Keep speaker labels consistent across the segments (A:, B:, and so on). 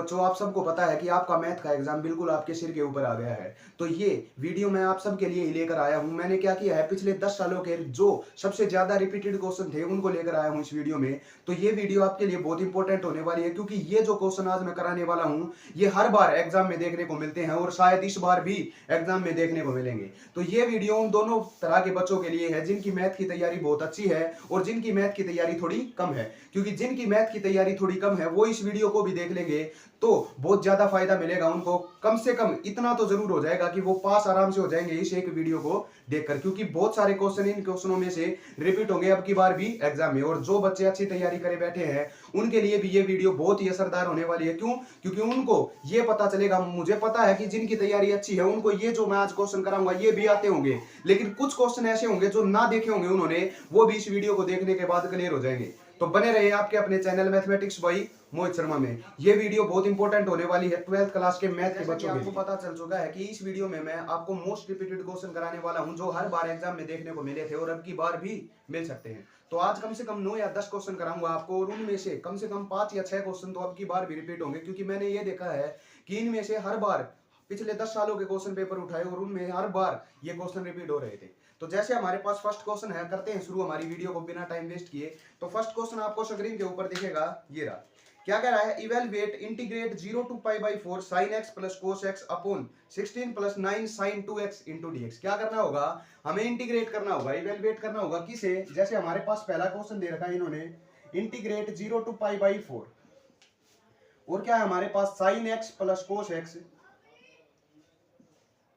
A: बच्चों, आप सबको पता है कि आपका मैथ का एग्जाम बिल्कुल आपके सिर के ऊपर आ गया है। तो ये वीडियो मैं आप सबके लिए ही लेकर आया हूँ। मैंने क्या किया है, पिछले 10 सालों के जो सबसे ज़्यादा रिपीटेड क्वेश्चन थे उनको लेकर आया हूँ इस वीडियो में। तो ये वीडियो आपके लिए बहुत इंपॉर्टेंट होने वाली है, क्योंकि ये जो क्वेश्चन आज मैं कराने वाला हूँ ये हर बार एग्जाम में देखने को मिलते हैं और शायद इस बार भी एग्जाम में देखने को मिलेंगे। तो ये वीडियो उन दोनों तरह के बच्चों के लिए है जिनकी मैथ की तैयारी बहुत अच्छी है और जिनकी मैथ की तैयारी थोड़ी कम है। क्योंकि जिनकी मैथ की तैयारी थोड़ी कम है वो इस वीडियो को भी देख लेंगे तो बहुत ज्यादा फायदा मिलेगा उनको। कम से कम इतना तो जरूर हो जाएगा कि वो पास आराम से हो जाएंगे इस एक वीडियो को देखकर, क्योंकि बहुत सारे क्वेश्चन इन क्वेश्चनों में से रिपीट होंगे अब की बार भी एग्जाम में। और जो बच्चे अच्छी तैयारी करे बैठे हैं उनके लिए भी ये वीडियो बहुत ही असरदार होने वाली है। क्यों? क्योंकि उनको ये पता चलेगा, मुझे पता है कि जिनकी तैयारी अच्छी है उनको ये जो मैं आज क्वेश्चन कराऊंगा ये भी आते होंगे, लेकिन कुछ क्वेश्चन ऐसे होंगे जो ना देखे होंगे उन्होंने, वो भी इस वीडियो को देखने के बाद क्लियर हो जाएंगे। तो बने रहिए आपके अपने channel mathematics by Mohit Sharma में। ये वीडियो बहुत इंपॉर्टेंट होने वाली है 12th क्लास के मैथ के बच्चों के लिए। आपको पता चल चुका है कि इस वीडियो में मैं आपको मोस्ट रिपीटेड क्वेश्चन कराने वाला हूं जो हर बार एग्जाम में देखने को मिले थे और अब की बार भी मिल सकते हैं। तो आज कम से कम 9 या 10 क्वेश्चन कराऊंगा आपको और उनमें से कम 5 या 6 क्वेश्चन तो अब की बार भी रिपीट होंगे, क्योंकि मैंने ये देखा है कि इनमें से हर बार पिछले 10 सालों के क्वेश्चन पेपर उठाए और उनमें हर बार ये क्वेश्चन रिपीट हो रहे थे। तो जैसे हमारे पास फर्स्ट क्वेश्चन है, करते हैं शुरू हमारी वीडियो को बिना टाइम वेस्ट किए। तो फर्स्ट क्वेश्चन आपको स्क्रीन के ऊपर दिखेगा, ये रहा। क्या कह रहा है? Evaluate integrate 0 to pi by 4 sin x plus cos x upon 16 plus 9 sin 2x into dx। क्या करना होगा? हमें इंटीग्रेट करना होगा, इवेलुएट करना होगा। किसे? जैसे हमारे पास पहला क्वेश्चन दे रखा है इन्होंने, इंटीग्रेट 0 to पाई बाई 4 और क्या है हमारे पास sin x plus cos x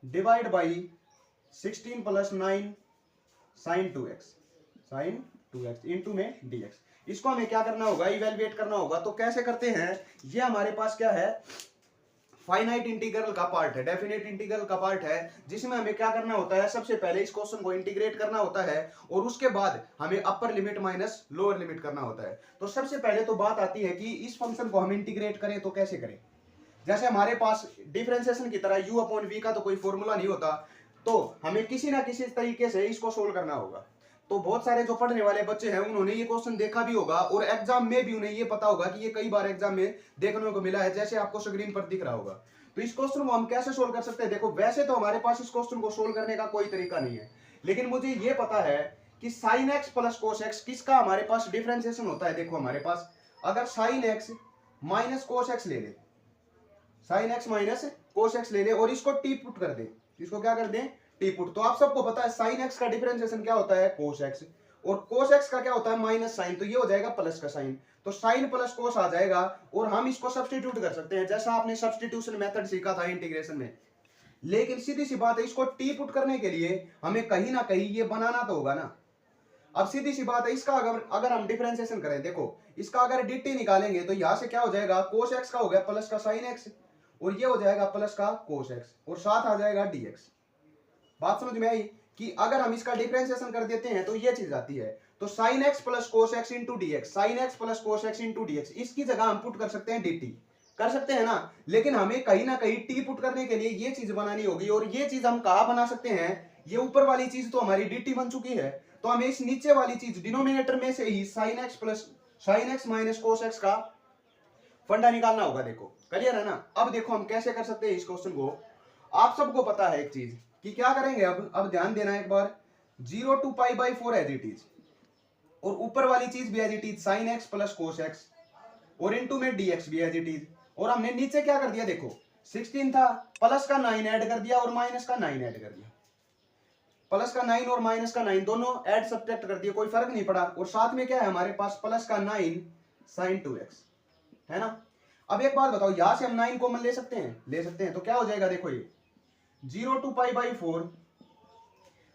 A: divide by 16 plus 9 sin 2x sin 2x into में dx। इसको हमें क्या करना होगा? इवेलुएट करना होगा। तो कैसे करते हैं? ये हमारे पास क्या है? फाइनाइट इंटीग्रल का पार्ट है, डेफिनेट इंटीग्रल का पार्ट है, जिसमें हमें क्या करना होता है? सबसे पहले इस क्वेश्चन को इंटीग्रेट करना होता है और उसके बाद हमें upper limit minus lower limit करना होता है। तो सबसे पहले तो बात आती है कि इस फंक्शन को हम इंटीग्रेट करें तो कैसे करें। जैसे हमारे पास डिफरेंशिएशन की तरह u अपॉन v का तो कोई फॉर्मूला नहीं होता, तो हमें किसी ना किसी तरीके से इसको सोल्व करना होगा। तो बहुत सारे जो पढ़ने वाले बच्चे हैं उन्होंने ये क्वेश्चन देखा भी होगा और एग्जाम में भी उन्हें ये पता होगा कि ये कई बार एग्जाम में देखने को मिला है, जैसे आपको स्क्रीन पर दिख रहा होगा। तो इस क्वेश्चन को हम कैसे सोल्व कर सकते हैं? देखो, वैसे तो हमारे पास इस क्वेश्चन को सोल्व करने का कोई तरीका नहीं है, लेकिन मुझे ये पता है कि sign x plus cos x किसका हमारे पास डिफरेंशिएशन होता है। देखो, हमारे पास अगर sign x minus cos x ले ले, sign x minus cos x ले ले और इसको टी पुट कर दे, इसको क्या कर दें? T put. तो आप सबको पता है साइन एक्स का डिफरेंशिएशन क्या होता है? Cos x. और कोस एक्स का क्या होता है? Minus sine. तो ये हो जाएगा प्लस का साइन, तो साइन प्लस कोस आ जाएगा और हम इसको सब्स्टिट्यूट कर सकते हैं जैसा आपने सब्स्टिट्यूशन मेथड सीखा था इंटीग्रेशन में। लेकिन सीधी सी बात है, इसको टी पुट करने के लिए हमें कहीं ना कहीं ये बनाना तो होगा ना। अब सीधी सी बात है, इसका अगर अगर हम डिफरेंशिएशन करें, देखो इसका अगर dt निकालेंगे तो यहां से क्या हो जाएगा? कोस एक्स का हो गया प्लस का साइन एक्स और ये हो जाएगा प्लस का कोस एक्स और साथ आ जाएगा dx। बात समझ में आई कि अगर हम इसका डिफरेंशिएशन कर देते हैं तो ये चीज आती है। तो sign x plus cos x into dx, sign x plus cos x into dx, इसकी जगह हम पुट कर सकते हैं dt, कर सकते हैं ना। लेकिन हमें कहीं ना कहीं टी पुट करने के लिए ये चीज बनानी होगी और ये चीज हम कहां बना सकते हैं? ये ऊपर वाली चीज तो हमारी dt बन चुकी है, तो हमें इस नीचे वाली चीज डिनोमिनेटर में से ही sine x minus cos x का फंडा निकालना होगा। देखो क्लियर है ना। अब देखो हम कैसे कर सकते हैं इस क्वेश्चन को। आप सबको पता है एक चीज कि क्या करेंगे, अब ध्यान देना एक बार। 0 to pi by 4 as it is और ऊपर वाली चीज भी as it is sine x plus cos x और इनटू में dx भी एज इट इज। और हमने नीचे क्या कर दिया? देखो 16 था, प्लस का 9 ऐड कर दिया और माइनस का 9 ऐड कर दिया। प्लस का 9 और माइनस का 9 दोनों ऐड सब्ट्रैक्ट कर दिए, कोई फर्क नहीं पड़ा। और साथ में क्या है हमारे पास? प्लस का 9 साइन 2x, है ना। अब एक बात बताओ, यहां से हम 9 कॉमन ले सकते हैं? ले सकते हैं। तो क्या हो जाएगा? देखो ये 0 to पाई बाई 4,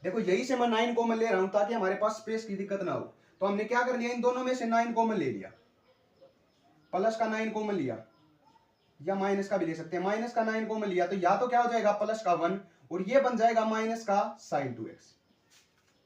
A: देखो यही से मैं 9 कॉमन ले रहा हूं ताकि हमारे पास स्पेस की दिक्कत ना हो। तो हमने क्या कर लिया? इन दोनों में से 9 कॉमन ले लिया, प्लस का 9 कॉमन लिया या माइनस का भी ले सकते हैं। माइनस का 9 कॉमन लिया तो या तो क्या हो जाएगा? प्लस का 1 और ये बन जाएगा माइनस का साइन 2x।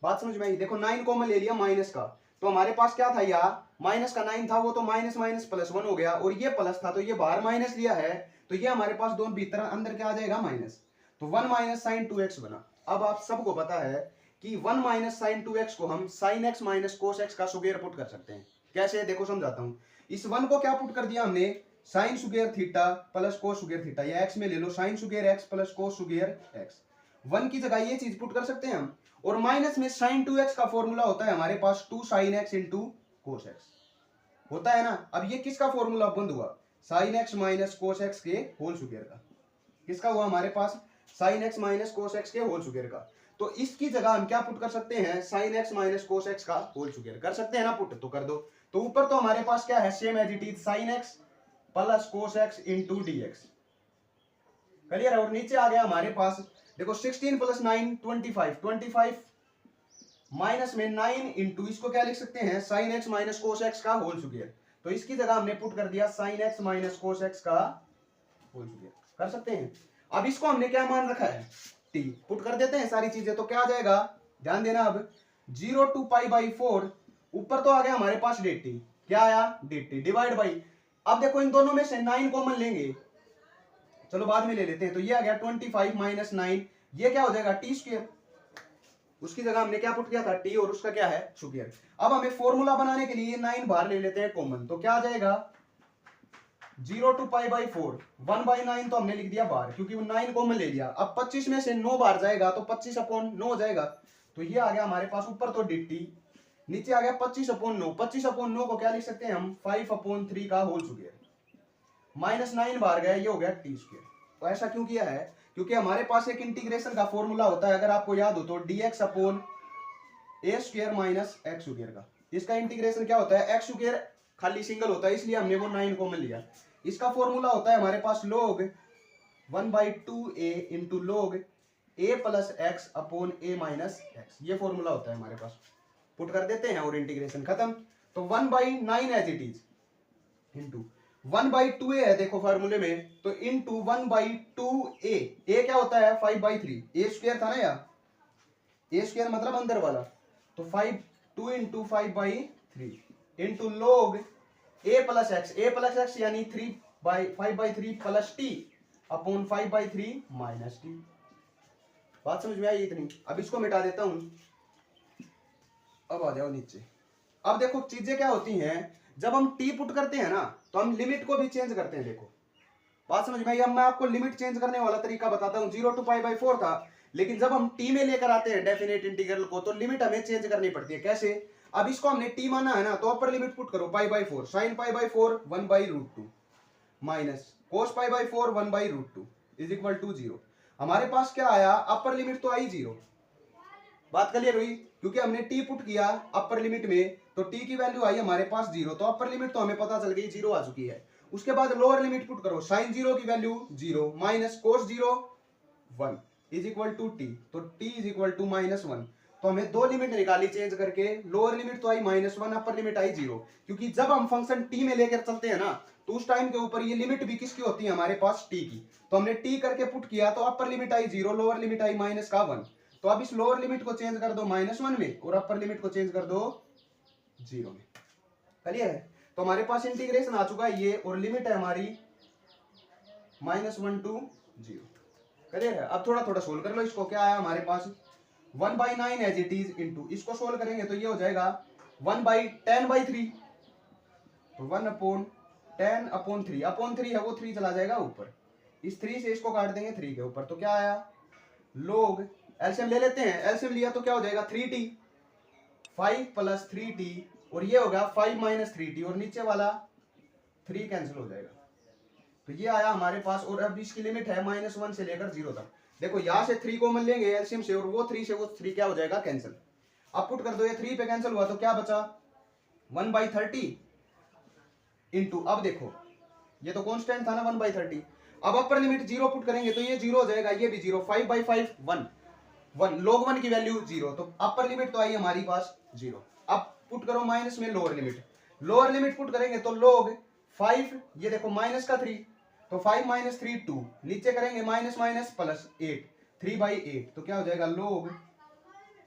A: बात समझ में आई? देखो 9 कॉमन ले लिया माइनस का, तो हमारे पास क्या था? यहाँ माइनस का 9 था, वो तो माइनस माइनस प्लस 1 हो गया और ये प्लस था तो ये बाहर माइनस लिया है, तो ये हमारे पास दोनों भीतर अंदर क्या आ जाएगा? माइनस। तो 1 माइनस साइन 2x बना। अब आप सबको पता है कि 1 माइनस साइन 2x को हम sign x minus cos x का स्क्वायर पुट कर सकते हैं। कैसे? देखो समझाता हूं। इस 1 को क्या पुट कर दिया हमने? Sine square theta plus cos square theta, या एक्स में ले लो sine square x plus cos square x. 1 की जगह ये चीज पुट कर सकते हैं हम, और माइनस में साइन 2x का फॉर्मूला होता है हमारे पास 2 sin x into cos x होता है ना। अब ये किसका फॉर्मूला बंद हुआ, sine x minus cos x के होल स्क्वायर का। किसका हुआ हमारे पास, sine x minus cos x के होल स्क्वायर का। तो इसकी जगह हम क्या पुट कर सकते हैं, sign x minus cos x का होल स्क्वायर कर सकते हैं ना पुट, तो कर दो। तो ऊपर तो हमारे पास क्या है, same as it is sine x plus cos x into d x, clear है। और नीचे आ गया हमारे पास देखो 16 प्लस 9 25, 25 माइनस में 9 इंटू इसको क्या लिख सकते हैं, sign x minus cos x का होल स्क्वायर। तो इसकी जगह हमने पुट कर दिया sign x minus cos x का होल स्क्वायर, कर सकते हैं। अब इसको हमने क्या मान रखा है, टी, पुट कर देते हैं सारी चीजें, तो क्या आ जाएगा, ध्यान देना। अब 0 टू पाई बाई 4, ऊपर तो आ गया हमारे पास डेट टी, क्या आया डेट टी, डिवाइड बाई, अब देखो इन दोनों में से 9 कॉमन लेंगे, चलो बाद में ले लेते हैं। तो ये आ गया 25 माइनस 9, ये क्या हो जाएगा टी स्क्वायर, उसकी जगह हमने क्या पुट किया था टी, और उसका क्या है स्क्वायर। अब हमें फॉर्मूला बनाने के लिए 9 बाहर ले लेते हैं कॉमन, तो क्या आ जाएगा 0 टू पाई बाई 4, 1/9 तो हमने लिख दिया बाहर क्योंकि वो 9 कॉमन ले लिया। अब 25 में से 9 बाहर जाएगा तो 25/9 हो जाएगा। तो ये आ गया हमारे पास, ऊपर तो dt, नीचे आ गया 25/9। 25/9 को क्या लिख सकते हैं हम, 5/3 का होल स्क्वायर, माइनस 9 बाहर गया, ये हो गया टी स्क्वायर। तो ऐसा क्यों किया है, क्योंकि हमारे पास एक इंटीग्रेशन का फॉर्मूला होता है, अगर आपको याद हो तो dx अपॉन ए स्क्वायर माइनस एक्स स्क्वायर का। इसका इंटीग्रेशन क्या होता है, एक्स स्क्वायर खाली सिंगल होता है इसलिए हमने वो 9 कॉमन लिया। इसका फॉर्मूला होता है हमारे पास log 1/2a into log a plus x upon a minus x, ये फॉर्मूला होता है हमारे पास। पुट कर देते हैं और इंटीग्रेशन खत्म। तो 1/9 as it is into 1/2a है देखो फार्मूले में, तो इंटू 1/2a, a क्या होता है 5/3, a स्क्वायर था ना यार, a स्क्वायर मतलब अंदर वाला, तो 2 into 5/3 into log a plus x यानी 5/3 plus T upon 5/3 minus T. बात समझ में आई इतनी। अब इसको मिटा देता हूं, अब आ जाओ नीचे। अब देखो चीजें क्या होती हैं, जब हम टी पुट करते हैं ना तो हम लिमिट को भी चेंज करते हैं। देखो बात समझ में आई। अब मैं आपको लिमिट चेंज करने वाला तरीका बताता हूं। 0 टू पाई बाई 4 था, लेकिन जब हम टी में लेकर आते हैं डेफिनेट इंटीग्रल को, तो लिमिट हमें चेंज करनी पड़ती है। कैसे, अब इसको हमने टी माना है ना, तो अपर लिमिट पुट करो pi by 4, sine pi by 4 1/√2 minus cos pi by 4 1/√2 is equal to 0। हमारे पास क्या आया, अपर लिमिट तो आई 0। बात क्लियर हुई, क्योंकि हमने टी पुट किया अपर लिमिट में, तो टी की वैल्यू आई हमारे पास 0, तो अपर लिमिट तो हमें पता चल गई 0 आ चुकी है। उसके बाद लोअर लिमिट पुट करो, साइन 0 की value 0 minus cos 0 1 is equal to t, तो टी इज इक्वल टू -1। तो हमें दो लिमिट निकाली चेंज करके, लोअर लिमिट तो आई -1, अपर लिमिट आई 0। क्योंकि जब हम फंक्शन टी में लेकर चलते हैं ना, तो उस टाइम के ऊपर ये लिमिट भी किसकी होती है हमारे पास, टी की। तो हमने टी करके पुट किया, तो अपर लिमिट आई 0, लोअर लिमिट आई -1। तो अब इस लोअर लिमिट को चेंज कर दो -1 में, और अपर लिमिट को चेंज कर दो 0 में। क्लियर है। तो हमारे पास इंटीग्रेशन आ चुका है ये, और लिमिट है हमारी -1 टू 0। क्लियर है। अब थोड़ा थोड़ा सोल्व कर लो इसको। क्या आया हमारे पास, 1/9 एज इट इज इंटू, इसको सोल्व करेंगे तो ये हो जाएगा 1/10/3, तो 1/10/3, अपॉन 3 है वो 3 चला जाएगा ऊपर, इस 3 से इसको काट देंगे 3 के ऊपर। तो क्या आया, लोग एलसीएम ले लेते हैं, एलसीएम लिया तो क्या हो जाएगा 3t, 5 प्लस 3t, और ये होगा 5 माइनस 3t, और नीचे वाला 3 कैंसिल हो जाएगा। तो ये आया हमारे पास। और अब इसकी लिमिट है -1 से लेकर 0 तक। देखो यहां से 3 कॉमन लेंगे एलसीएम से, और वो 3 से वो 3 क्या हो जाएगा कैंसिल। अब पुट कर दो, ये 3 पे कैंसिल हुआ तो क्या बचा 1/30 इंटू, अब देखो ये तो कांस्टेंट था ना 1/30। अब अपर लिमिट 0 पुट करेंगे तो ये 0 हो जाएगा, ये भी 0, 5/5 1 log 1 की वैल्यू 0, तो अपर लिमिट तो आई हमारी पास 0। अब पुट करो माइनस में लोअर लिमिट पुट करेंगे तो log 5, ये देखो माइनस का 3, तो 5 माइनस 3 2, नीचे करेंगे माइनस माइनस प्लस 8, 3/8, तो क्या हो जाएगा log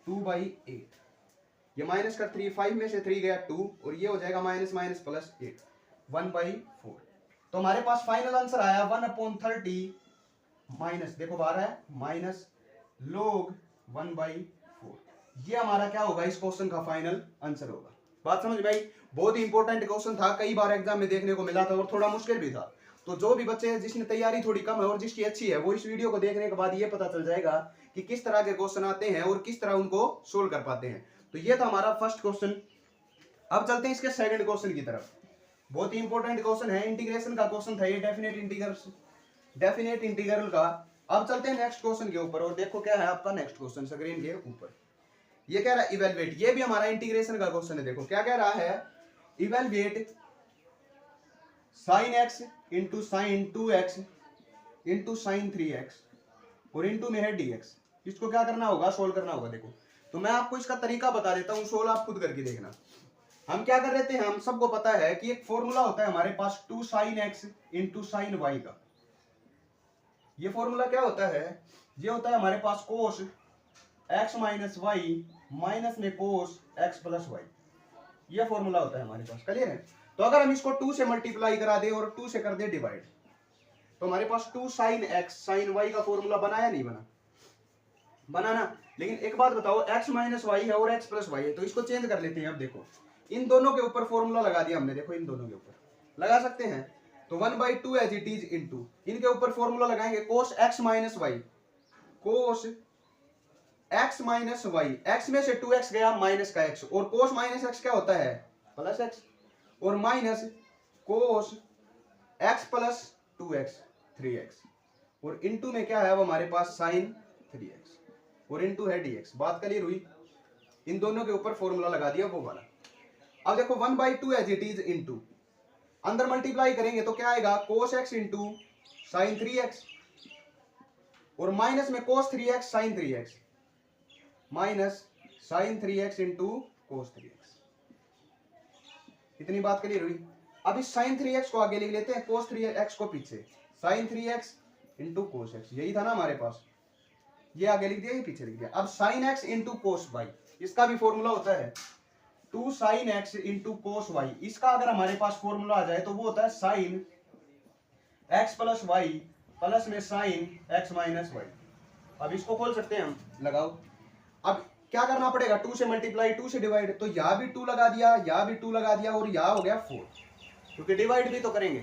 A: 2/8। ये माइनस का 3, 5 में से 3 गया 2, और ये हो जाएगा माइनस माइनस प्लस 8, 1/4। तो हमारे पास फाइनल आंसर आया 1/30 माइनस, देखो बाहर है माइनस log 1/4। ये हमारा क्या होगा, इस क्वेश्चन का फाइनल आंसर होगा। बात समझ में आई। बहुत ही इंपॉर्टेंट क्वेश्चन था, कई बार एग्जाम में देखने को मिला था और थोड़ा मुश्किल भी था। तो जो भी बच्चे जिसने तैयारी थोड़ी कम है और जिसकी अच्छी है वो इस वीडियो को देखने के बाद ये पता चल जाएगा कि किस तरह के क्वेश्चन आते हैं और किस तरह उनको सोल्व कर पाते हैं। तो ये था हमारा फर्स्ट क्वेश्चन। अब चलते हैं इसके सेकंड क्वेश्चन की तरफ। बहुत ही इंपॉर्टेंट क्वेश्चन है, इंटीग्रेशन का क्वेश्चन था ये, डेफिनेट इंटीग्रल का। अब चलते हैं नेक्स्ट क्वेश्चन के ऊपर और देखो क्या है आपका नेक्स्ट क्वेश्चन स्क्रीन के ऊपर। ये कह रहा है इवेलुएट, ये भी हमारा इंटीग्रेशन का क्वेश्चन है। देखो क्या कह रहा है, evaluate sin x into sine 2x into sine 3x और इंटू में है dx। इसको क्या करना होगा, सोल्व करना होगा। देखो तो मैं आपको इसका तरीका बता देता हूँ, सोल्व आप खुद करके देखना। हम क्या कर रहे थे, हम सबको पता है कि एक फॉर्मूला होता है हमारे पास 2 sin x into sine y का। ये फॉर्मूला क्या होता है, ये होता है हमारे पास cos x minus y minus में cos x प्लस वाई। ये फॉर्मूला होता है हमारे पास, क्लियर है। तो अगर हम इसको 2 से मल्टीप्लाई करा दे और 2 से कर दे डिवाइड, तो हमारे पास 2 sin x sin y का फॉर्मूला बना या नहीं बना, बनाना। लेकिन एक बात बताओ, x माइनस वाई है और x प्लस वाई है, तो इसको चेंज कर लेते हैं। अब देखो इन दोनों के ऊपर फॉर्मूला लगा दिया हमने, देखो इन दोनों के ऊपर लगा सकते हैं। तो 1/2 एज इट इज इनटू, इनके ऊपर फॉर्मूला लगाएंगे cos x minus y, cos x minus y, x में से 2x गया माइनस का x, और cos माइनस x क्या होता है, प्लस x, और minus cos x plus 2x 3x, और इनटू में क्या है वो हमारे पास sin 3x, और इनटू है dx। बात क्लियर हुई, इन दोनों के ऊपर फॉर्मूला लगा दिया वो वाला। अब देखो 1/2 एज इट इज इनटू, अंदर मल्टीप्लाई करेंगे तो क्या आएगा, cos x into sine 3x, और माइनस में cos 3x sin 3x minus sin 3x into cos 3x। इतनी बात क्लियर हुई। अब इस sin 3x को आगे लिख लेते हैं, cos 3x को पीछे, sin 3x into cos x, यही था ना हमारे पास, ये आगे लिख दिया, ये पीछे लिख दिया। अब sin x into cos y, इसका भी फॉर्मूला होता है 2 sin x into cos y। इसका अगर हमारे पास फॉर्मूला आ जाए तो वो होता है sin x plus y plus में sin x माइनस वाई। अब इसको खोल सकते हैं हम, लगाओ। अब क्या करना पड़ेगा, 2 से मल्टीप्लाई 2 से डिवाइड, तो यहां भी 2 लगा दिया, यहां भी 2 लगा दिया, और यहां हो गया 4, क्योंकि डिवाइड भी तो करेंगे।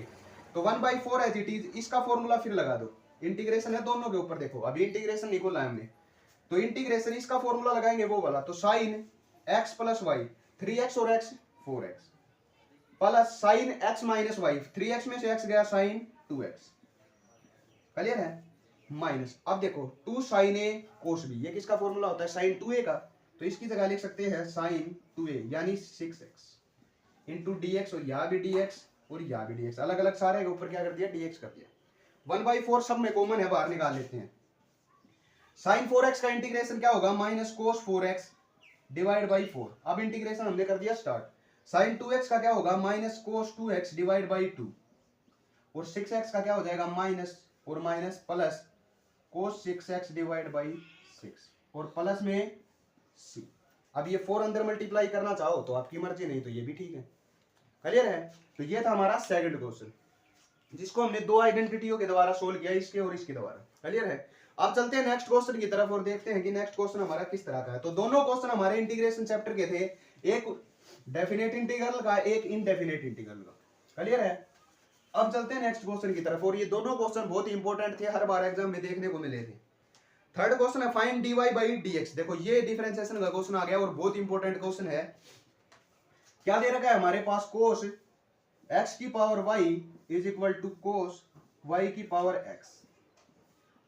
A: तो 1/4 एज इट इज, इसका फॉर्मूला फिर लगा दो, इंटीग्रेशन है दोनों के ऊपर। देखो अभी इंटीग्रेशन नहीं खोला हमने, तो इंटीग्रेशन इसका फॉर्मूला लगाएंगे वो वाला, तो sin x plus Y 3x और x 4x plus sin x minus y, 3x में से x गया sin 2x, क्लियर है, माइनस। अब देखो 2 sin a cos b, ये किसका फॉर्मूला होता है, sin 2a का, तो इसकी जगह लिख सकते हैं sin 2a यानी 6x इंटू dx, और यहाँ भी dx और यहाँ भी dx, अलग अलग सारे के ऊपर क्या कर दिया, dx कर दिया। 1/4 सब में कॉमन है, बाहर निकाल लेते हैं। sin 4x का इंटीग्रेशन क्या होगा, minus cos 4x divide by 4। अब इंटीग्रेशन हमने कर दिया स्टार्ट। sin 2x का क्या होगा, minus cos 2x divide by 2, और 6x का क्या हो जाएगा, माइनस और minus plus cos 6x divide by 6, और प्लस में c। अब ये 4 अंदर मल्टीप्लाई करना चाहो तो आपकी मर्जी, नहीं तो ये भी ठीक है, क्लियर है। तो ये था हमारा सेकंड क्वेश्चन, जिसको हमने दो आइडेंटिटियों के द्वारा सोल्व किया, इसके और इसके द्वारा, क्लियर है। अब चलते हैं नेक्स्ट क्वेश्चन की तरफ और देखते हैं कि नेक्स्ट क्वेश्चन हमारा किस तरह का है। तो दोनों क्वेश्चन हमारे इंटीग्रेशन चैप्टर के थे, एक डेफिनेट इंटीग्रल का, एक इनडेफिनेट इंटीग्रल का, क्लियर है। अब चलते हैं नेक्स्ट क्वेश्चन की तरफ, और ये दोनों क्वेश्चन बहुत ही इंपॉर्टेंट थे, हर बार एग्जाम में देखने को मिले थे। थर्ड क्वेश्चन है फाइंड dy बाई dx। देखो ये डिफरेंशिएशन का क्वेश्चन आ गया और बहुत इंपॉर्टेंट क्वेश्चन है। क्या दे रखा है हमारे पास, cos x की power y is equal to cos y की पावर x,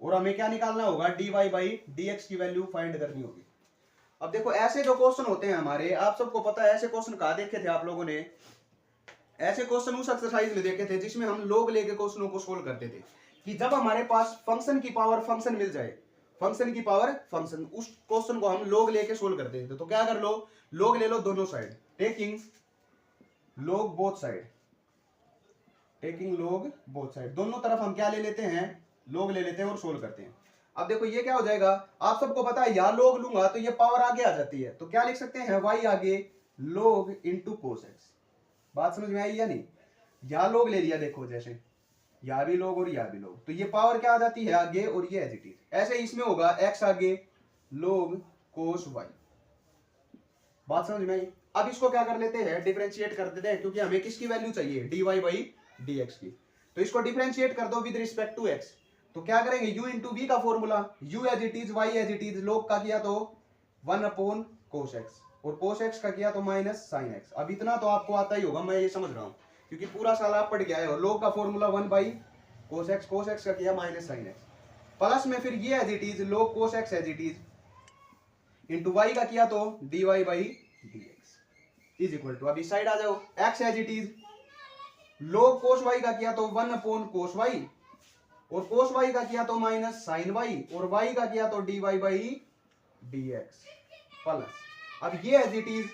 A: और हमें क्या निकालना होगा, dy बाई dx की वैल्यू फाइंड करनी होगी। अब देखो ऐसे जो क्वेश्चन होते हैं हमारे, आप सबको पता है ऐसे क्वेश्चन कहाँ देखे थे आप लोगों ने, ऐसे क्वेश्चन उस एक्सरसाइज में देखे थे जिसमें हम लोग लेके क्वेश्चनों को सोल्व करते थे, कि जब हमारे पास फंक्शन की पावर फंक्शन मिल जाए, फंक्शन की पावर फंक्शन, उस क्वेश्चन को हम लोग लेके सोल्व करते थे। तो क्या कर लो, लोग ले लो दोनों साइड, टेकिंग लोग बोथ साइड, टेकिंग लोग बोथ साइड, दोनों तरफ हम क्या ले लेते हैं, लोग ले लेते हैं और सोल्व करते हैं। अब देखो ये क्या हो जाएगा, आप सबको पता है यहाँ लोग लूंगा तो ये पावर आगे आ जाती है, तो क्या लिख सकते हैं, y आगे लोग इंटू कोस एक्स। बात समझ में आई या नहीं, यहाँ लोग ले लिया, देखो जैसे यहाँ भी लोग और यहाँ भी लोग, तो ये पावर क्या आ जाती है आगे, और ये एज इट इज। ऐसे इसमें होगा x आगे लोग कोस y। बात समझ में आई। अब इसको क्या कर लेते हैं, डिफरेंशिएट कर देते हैं, क्योंकि हमें किसकी वैल्यू चाहिए, dy बाई dx की। तो इसको डिफरेंशिएट कर दो विद रिस्पेक्ट टू x। तो क्या करेंगे, u इंटू वी का फॉर्मूला, u as it is, y as it is, log का किया तो 1 अपॉन cos x, और cos x का किया तो माइनस sin x। अब इतना तो आपको आता ही होगा, मैं ये समझ रहा हूँ, क्योंकि पूरा साल आप पढ़ के आए हो। log का फॉर्मूला 1 बाई cos x का किया माइनस sin x, प्लस में फिर ये as it is log cos x as it is into y का किया तो dy by dx is equal to, अब इस साइड आ जाओ, x as it is log cos y का किया तो 1 अपॉन cos y, और cos y का किया तो माइनस sin y, और y का किया तो dy बाई dx प्लस, अब ये as it is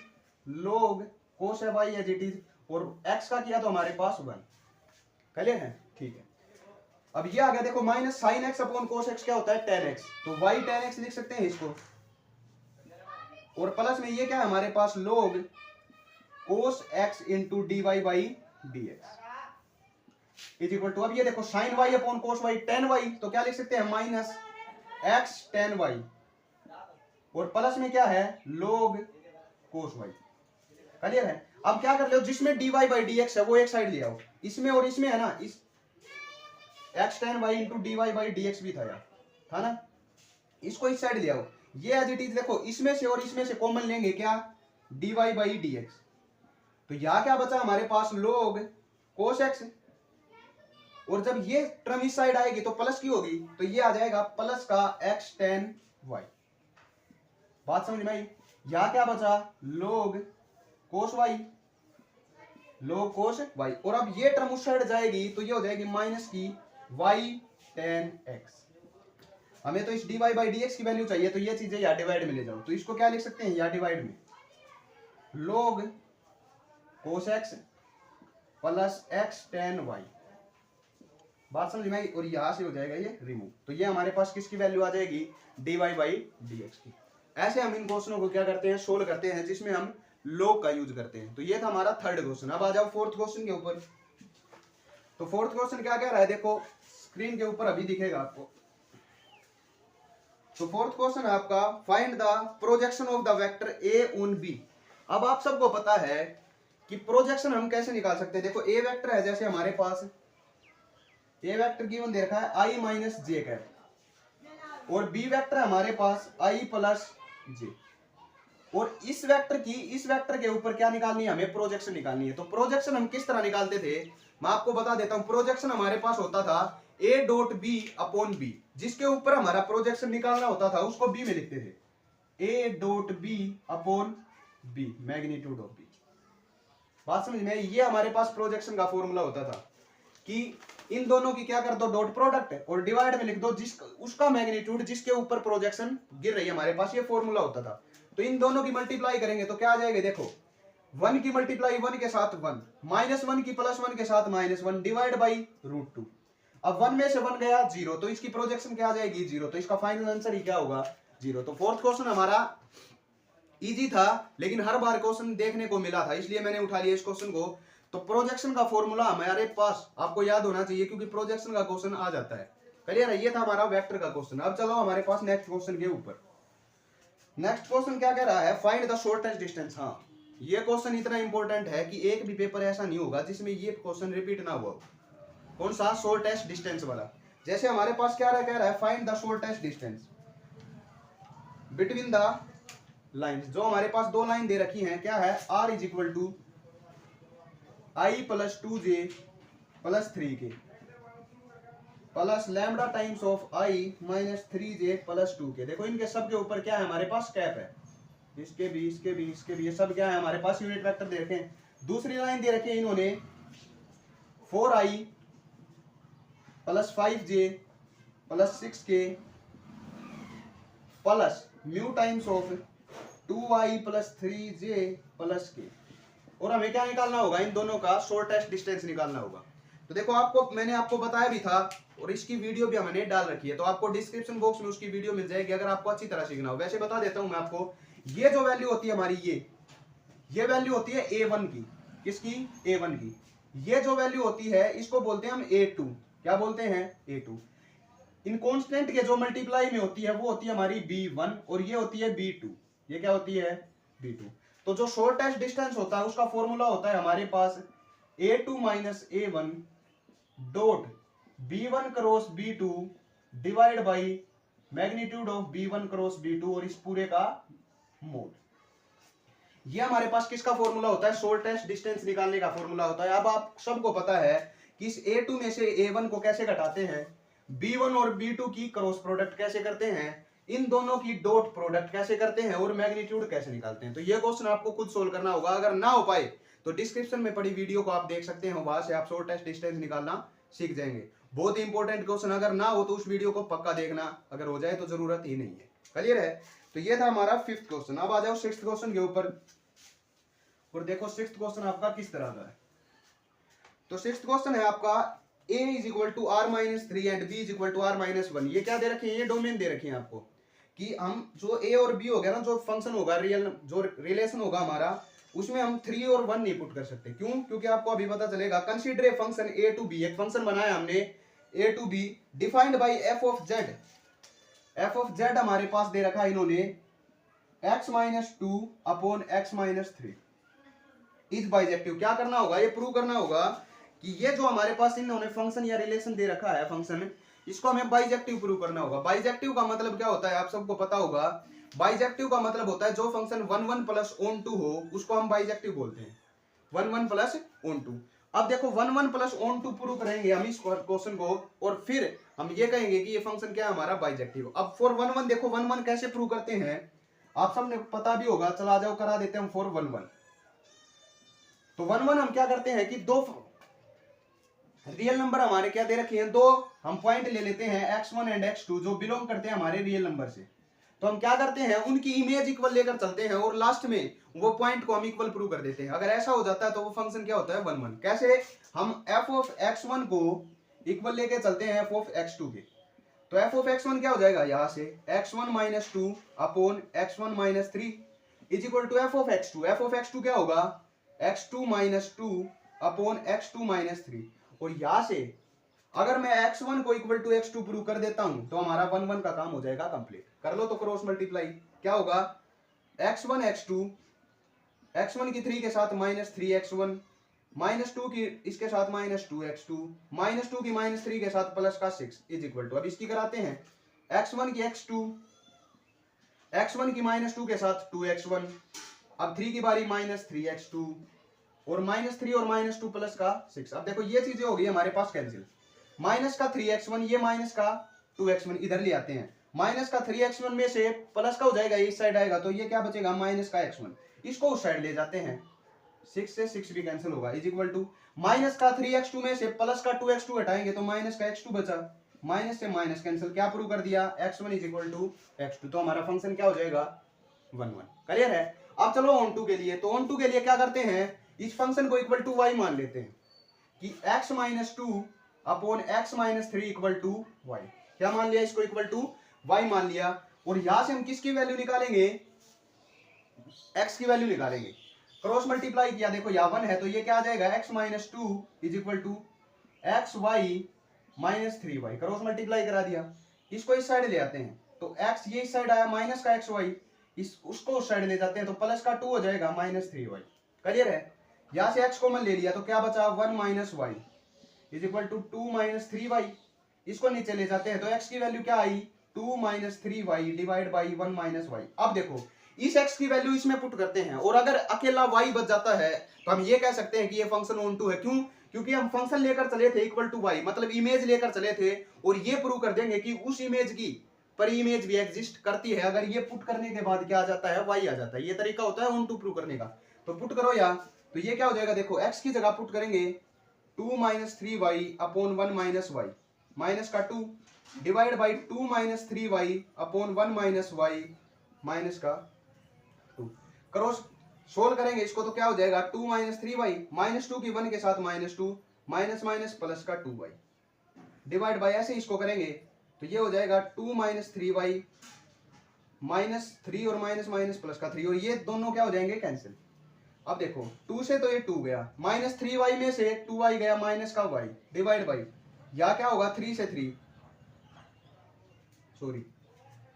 A: log cos y as it is, और x का किया तो हमारे पास 1। क्लियर है, ठीक है। अब ये आ गया, देखो minus sin x upon cos x क्या होता है, tan x, तो y tan x लिख सकते हैं इसको, और प्लस में ये क्या है हमारे पास, log cos x into dy by dx is equal to, अब ये देखो sin y upon cos y tan y, तो क्या लिख सकते हैं, माइनस x tan y, और प्लस में क्या है, log cos y। क्लियर है। अब क्या कर लो, जिसमें dy बाई dx है वो एक साइड ले आओ, इसमें और इसमें है ना, इस x tan y into dy by dx भी था ना, इसको इस साइड ले आओ। ये एज इट इज देखो, इसमें से और इसमें से कॉमन लेंगे क्या, dy बाई dx, तो यहां क्या बचा हमारे पास, log cos x, और जब ये टर्म इस साइड आएगी तो प्लस की होगी, तो ये आ जाएगा प्लस का x tan y। बात समझ में आई। यहां क्या बचा, log cos y, log cos y, और अब ये टर्म उस साइड जाएगी तो ये हो जाएगी माइनस की y tan x। हमें तो इस dy बाई dx की वैल्यू चाहिए, तो ये चीजें यहाँ डिवाइड में ले जाओ, तो इसको क्या लिख सकते हैं, यहाँ डिवाइड में log cos x plus x tan y। बात समझ में आई, और यहां से हो जाएगा ये रिमूव, तो ये हमारे पास किसकी वैल्यू आ जाएगी, dy बाई dx की। ऐसे हम इन क्वेश्चनों को क्या करते हैं, सोल्व करते हैं, जिसमें हम log का यूज करते हैं। तो ये था हमारा थर्ड क्वेश्चन। अब आ जाओ फोर्थ क्वेश्चन के ऊपर। तो फोर्थ क्वेश्चन क्या कह रहा है, देखो स्क्रीन के ऊपर अभी दिखेगा आपको। तो फोर्थ क्वेश्चन है आपका, find the projection of the vector a on b। अब आप सबको पता है कि प्रोजेक्शन हम कैसे निकाल सकते हैं। देखो a वेक्टर है, जैसे हमारे पास a वेक्टर गिवन दे रखा है i माइनस जे कैप, और b वेक्टर है हमारे पास i प्लस जे, और इस वेक्टर के ऊपर क्या निकालनी है, हमें प्रोजेक्शन निकालनी है। तो प्रोजेक्शन हम किस तरह निकालते थे, मैं आपको बता देता हूं। प्रोजेक्शन हमारे पास होता था a dot b upon b, जिसके ऊपर हमारा प्रोजेक्शन निकालना होता था उसको b में लिखते थे, a dot b upon b, magnitude of b. बात समझ में, ये हमारे पास प्रोजेक्शन का फॉर्मूला होता था कि इन दोनों की क्या कर दो, डॉट प्रोडक्ट, और डिवाइड में लिख दो उसका मैग्नीट्यूड जिसके ऊपर प्रोजेक्शन गिर रही है, हमारे पास ये फॉर्मूला होता था। तो इन दोनों की मल्टीप्लाई करेंगे तो क्या आ जाएगा, देखो 1 की मल्टीप्लाई 1 के साथ 1, माइनस 1 की प्लस 1 के साथ माइनस 1, डिवाइड बाई √2। अब 1 में से 1 गया 0, तो इसकी प्रोजेक्शन क्या आ जाएगी, 0, तो इसका फाइनल आंसर ही क्या होगा, 0। तो फोर्थ क्वेश्चन हमारा इजी था, लेकिन हर बार क्वेश्चन देखने को मिला था, इसलिए मैंने उठा लिया इस क्वेश्चन को। तो प्रोजेक्शन का फॉर्मूला हमारे पास आपको याद होना चाहिए, क्योंकि प्रोजेक्शन का क्वेश्चन आ जाता है। क्लियर है, ये था हमारा वेक्टर का क्वेश्चन। अब चलो हमारे पास नेक्स्ट क्वेश्चन के ऊपर। नेक्स्ट क्वेश्चन क्या कह रहा है, फाइंड द शॉर्टेस्ट डिस्टेंस। हाँ, ये क्वेश्चन इतना इंपॉर्टेंट है कि एक भी पेपर ऐसा नहीं होगा जिसमें ये क्वेश्चन रिपीट ना हुआ। कौन सा, शॉर्टेस्ट डिस्टेंस वाला। जैसे हमारे पास क्या कह रहा है, find the shortest distance between the lines. जो हमारे पास दो लाइन दे रखी हैं, क्या है, r is equal to i plus 2j plus 3k plus lambda times of i minus 3j plus 2k। देखो इनके सब के ऊपर क्या है, हमारे पास कैप है, इसके भी, इसके भी, इसके भी, ये सब क्या है हमारे पास यूनिट वेक्टर दे रखे हैं। दूसरी लाइन दे रखी है इन्होंने 4i plus 5j plus 6k plus mu times of 2i plus 3j plus k। और हमें क्या निकालना होगा, इन दोनों का शॉर्टेस्ट डिस्टेंस निकालना होगा। तो देखो आपको मैंने आपको बताया भी था, और इसकी वीडियो भी हमने डाल रखी है, तो आपको डिस्क्रिप्शन बॉक्स में उसकी वीडियो मिल जाएगी अगर आपको अच्छी तरह सीखना हो। वैसे बता देता हूं मैं आपको, ये जो वैल्यू होती है हमारी, ये वैल्यू होती है a1 की। किसकी, a1 की। ये जो वैल्यू होती है इसको बोलते हैं हम a2। क्या बोलते हैं, a2। इन कॉन्स्टेंट के जो मल्टीप्लाई में होती है वो होती है हमारी b1, और ये होती है b2। ये क्या होती है, b2। तो जो शॉर्टेस्ट डिस्टेंस होता है उसका फॉर्मूला होता है हमारे पास a2 minus a1 dot b1 cross b2 divide by magnitude of b1 cross b2 और इस पूरे का मोड। ये हमारे पास किसका फॉर्मूला होता है, शॉर्टेस्ट डिस्टेंस निकालने का फॉर्मूला होता है। अब आप सबको पता है कि इस a2 में से a1 को कैसे घटाते हैं, b1 और b2 की क्रॉस प्रोडक्ट कैसे करते हैं, इन दोनों की डॉट प्रोडक्ट कैसे करते हैं और मैग्नीट्यूड कैसे निकालते हैं। तो ये क्वेश्चन आपको खुद सोल्व करना होगा। अगर ना हो पाए तो डिस्क्रिप्शन में पड़ी वीडियो को आप देख सकते हैं, वहां से आप शॉर्टेस्ट डिस्टेंस निकालना सीख जाएंगे। बहुत ही इंपॉर्टेंट क्वेश्चन, अगर ना हो तो उस वीडियो को पक्का देखना, अगर हो जाए तो जरूरत ही नहीं है। क्लियर है। तो ये था हमारा 5th क्वेश्चन। अब आ जाओ 6th क्वेश्चन के ऊपर और देखो 6th क्वेश्चन आपका किस तरह का है। तो 6th क्वेश्चन है आपका a is equal to r minus 3 and b is equal to r minus 1। ये क्या दे रखे हैं, ये डोमेन दे रखे हैं आपको कि हम जो a और b हो गया ना, जो फंक्शन होगा रियल, जो रिलेशन होगा हमारा, उसमें हम 3 और 1 नहीं पुट कर सकते। क्यों? क्योंकि आपको अभी पता चलेगा। Consider a function a to b, एक फंक्शन बनाया हमने a to b defined by f of z। f of z हमारे पास दे रखा है इन्होंने x minus 2 upon x minus 3 is bijective. क्या करना होगा, ये प्रूव करना होगा कि ये जो हमारे पास इन्होंने फंक्शन या रिलेशन दे रखा है फंक्शन, इसको हमें बाइजेक्टिव प्रूव करना होगा। बाइजेक्टिव का मतलब क्या होता है, आप सबको पता होगा। बाइजेक्टिव का मतलब होता है जो फंक्शन 1 1 प्लस ऑन 2 हो उसको हम बाइजेक्टिव बोलते हैं, 1 1 प्लस ऑन 2। अब देखो 1 1 प्लस ऑन 2 प्रूव करेंगे हम इस क्वेश्चन को, और फिर हम ये कहेंगे कि ये फंक्शन क्या है हमारा, बाइजेक्टिव। अब फॉर 1 1 देखो 1 1 कैसे प्रूव करते हैं, आप सबने पता भी होगा। चला जाओ करा देते हैं हम फॉर 1 1। तो 1 1 हम क्या करते हैं कि दो रियल नंबर हमारे क्या दे रखे हैं, दो हम पॉइंट ले लेते हैं x1 एंड x2 जो बिलोंग करते हैं हमारे रियल नंबर से। तो हम क्या करते हैं, उनकी इमेज इक्वल लेकर चलते हैं और लास्ट में वो पॉइंट को हम इक्वल प्रूव कर देते हैं। अगर ऐसा हो जाता है तो वो फंक्शन क्या होता है, 1 1। कैसे, हम f ऑफ x1 को इक्वल लेके चलते हैं f ऑफ x2 के। तो f ऑफ x1 क्या हो जाएगा, यहां से x1 minus 2 upon x1 minus 3 is equal to f of x2। f of x2 क्या होगा, x2 minus 2 upon x2 minus 3। और यहां से अगर मैं x1 को इक्वल टू x2 प्रूव कर देता हूं तो हमारा 1 1 का काम हो जाएगा कंप्लीट। कर लो तो क्रॉस मल्टीप्लाई, क्या होगा, x1 x2, x1 की 3 के साथ माइनस 3x1, माइनस 2 की इसके साथ माइनस 2x2, माइनस 2 की माइनस 3 के साथ प्लस का 6 इज इक्वल टू, अब इसकी कराते हैं x1 की x2, x1 की माइनस 2 के साथ 2x1, अब 3 की बारी माइनस 3x2 और माइनस 3 और माइनस 2 प्लस का 6। अब देखो ये चीजें हो गई हमारे पास कैंसिल। माइनस का 3x1, ये माइनस का 2x1 इधर ले आते हैं। माइनस का 3x1 में से प्लस का हो जाएगा, इस साइड आएगा तो ये क्या बचेगा, माइनस का x1, इसको उस साइड ले जाते हैं, 6 से 6 भी कैंसिल होगा, इज इक्वल टू माइनस का 3x2 में से प्लस का 2x2 हटाएंगे तो माइनस का x2 बचा, माइनस से माइनस कैंसिल, क्या प्रूव कर दिया, x1 is equal to x2। तो हमारा फंक्शन क्या हो जाएगा, 1 1। क्लियर है। अब चलो ऑन टू के लिए। तो ऑन टू के लिए क्या करते हैं, इस फंक्शन को इक्वल टू y मान लेते हैं कि x minus 2 upon x minus 3 equal to y। क्या मान लिया, इसको इक्वल टू y मान लिया। और यहां से हम किसकी वैल्यू निकालेंगे, x की वैल्यू निकालेंगे। क्रॉस मल्टीप्लाई किया, देखो यहाँ 1 है तो ये क्या आ जाएगा, x minus 2 is equal to x y minus 3y। Cross multiply करा दिया, इसको इस साइड ले आते हैं तो x ये इस साइड आया माइनस का xy, इस उसको उस साइड ले जाते हैं तो प्लस का 2 हो जाएगा माइनस 3y। क्लियर है। यहां से x कॉमन ले लिया तो क्या बचा, 1 minus y is equal to 2 minus 3y। इसको नीचे ले जाते हैं तो x की वैल्यू क्या आई, 2 minus 3y divide by 1 minus y. अब देखो इस x की वैल्यू इसमें पुट करते हैं और अगर अकेला y बच जाता है तो हम ये कह सकते हैं कि ये फंक्शन ऑन टू है। क्यों, क्योंकि हम फंक्शन लेकर चले थे इक्वल टू y, मतलब इमेज लेकर चले थे, और ये प्रूव कर देंगे कि उस इमेज की पर इमेज भी एग्जिस्ट करती है। अगर ये पुट करने के बाद क्या आ जाता है, y आ जाता है। ये तरीका होता है ऑन टू प्रूव करने का। तो पुट करो यहाँ, तो ये क्या हो जाएगा, देखो x की जगह पुट करेंगे 2 minus 3y upon 1 minus y, minus का 2 divide by 2 minus 3y upon 1 minus y minus का 2। क्रॉस सोल्व करेंगे इसको तो क्या हो जाएगा, 2 माइनस 3y माइनस 2 की 1 के साथ माइनस 2 माइनस माइनस प्लस का 2y डिवाइड बाई, ऐसे इसको करेंगे तो ये हो जाएगा 2 माइनस 3y माइनस 3 और माइनस माइनस प्लस का 3, और ये दोनों क्या हो जाएंगे, कैंसिल। अब देखो 2 से तो ये 2 गया, माइनस 3y में से 2y गया माइनस का y डिवाइड बाई, या क्या होगा 3 से 3, सॉरी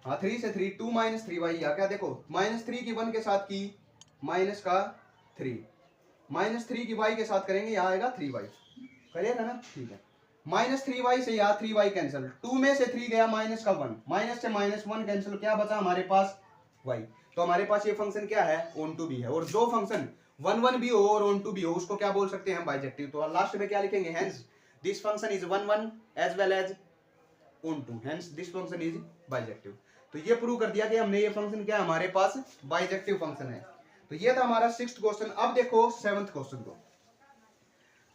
A: हाँ 3 से 3, 2 माइनस 3y, या क्या देखो माइनस 3 की 1 के साथ की माइनस का 3, -3 की वाई के साथ करेंगे, यहाँ आएगा 3y, करिएगा ना, ठीक है। -3y से यहाँ 3y कैंसिल, 2 में से 3 गया माइनस का 1, माइनस से -1 कैंसिल, क्या बचा हमारे पास y। तो हमारे पास ये फंक्शन क्या है, ऑन टू बी है। और जो फंक्शन 1 1 भी हो और ऑन टू भी हो उसको क्या बोल सकते हैं, बाइजेक्टिव। तो लास्ट में क्या लिखेंगे, hence this function is 1 1 as well as onto, hence this function is bijective. तो ये प्रूव कर दिया कि हमने ये फंक्शन क्या हमारे पास बाइजेक्टिव फंक्शन है। तो ये था हमारा 6th क्वेश्चन। अब देखो 7th क्वेश्चन को।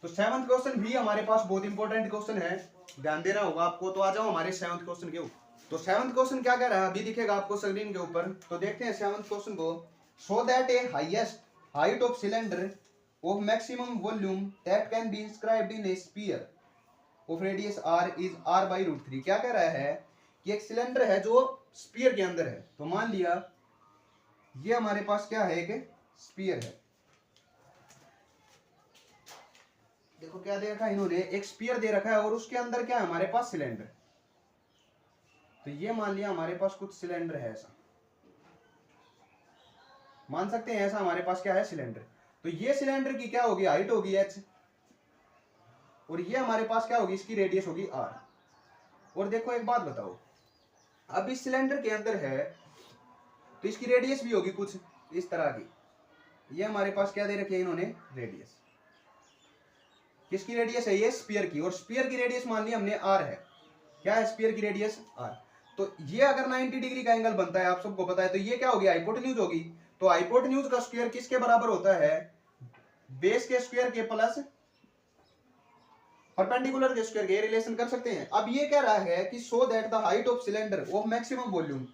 A: तो 7th क्वेश्चन भी हमारे पास बहुत इंपॉर्टेंट क्वेश्चन है, ध्यान देना होगा आपको। तो आ जाओ हमारे 7th क्वेश्चन के ऊपर। तो 7th क्वेश्चन क्या कह रहा है, अभी दिखेगा आपको स्क्रीन के ऊपर। तो देखते हैं 7th क्वेश्चन को। So that A highest height of cylinder of maximum volume that can be inscribed in A sphere of radius r is r/√3। क्या कह रहा है कि एक सिलेंडर है जो स्फीयर के अंदर है। तो मान लिया ये हमारे पास क्या है, एक स्फीयर है। देखो क्या दे रखा है इन्होंने, एक स्फीयर दे रखा है और उसके अंदर क्या है हमारे पास सिलेंडर। तो ये मान लिया हमारे पास कुछ सिलेंडर है, ऐसा मान सकते हैं, ऐसा हमारे पास क्या है सिलेंडर। तो ये सिलेंडर की क्या होगी, हाइट होगी h, और ये हमारे पास क्या होगी, इसकी रेडियस होगी r। और देखो एक बात बताओ, अब इस सिलेंडर के अंदर है तो इसकी रेडियस भी होगी कुछ इस तरह की। ये हमारे पास क्या दे रखी है इन्होंने, रेडियस। किसकी रेडियस है, ये स्फीयर की। और स्फीयर की रेडियस मान ली हमने r है। क्या है स्फीयर की रेडियस, r। तो ये अगर 90 डिग्री का एंगल बनता है, आप सबको पता है, तो ये क्या होगी, हाइपोटेन्यूज होगी। तो हाइपोटेन्यूज का स्क्वायर किसके बराबर होता है, बेस के स्क्वायर के प्लस परपेंडिकुलर के स्क्वायर के। रिलेशन कर सकते हैं। अब ये कह रहा है कि so that the height of cylinder of maximum volume